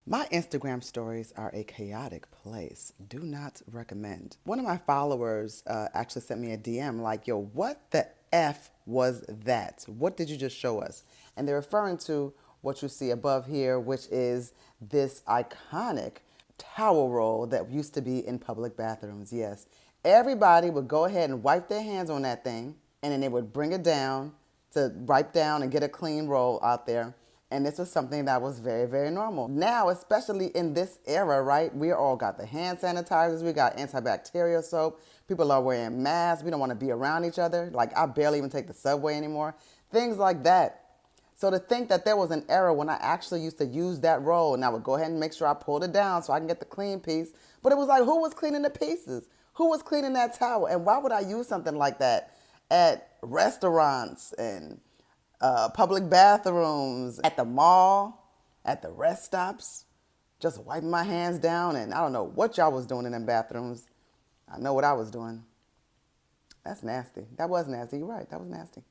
My Instagram stories are a chaotic place. Do not recommend. One of my followers actually sent me a DM like, yo, what the F was that? What did you just show us? And they're referring to what you see above here, which is this iconic towel roll that used to be in public bathrooms. Yes. Everybody would go ahead and wipe their hands on that thing, and then they would bring it down to wipe down and get a clean roll out there. And this was something that was very, very normal. Now, especially in this era, right? We all got the hand sanitizers. We got antibacterial soap. People are wearing masks. We don't want to be around each other. Like, I barely even take the subway anymore. Things like that. So to think that there was an era when I actually used to use that roll and I would go ahead and make sure I pulled it down so I can get the clean piece. But it was like, who was cleaning the pieces? Who was cleaning that towel? And why would I use something like that at restaurants and public bathrooms, at the mall, at the rest stops, just wiping my hands down? And I don't know what y'all was doing in them bathrooms. I know what I was doing. That's nasty. That was nasty. You're right. That was nasty.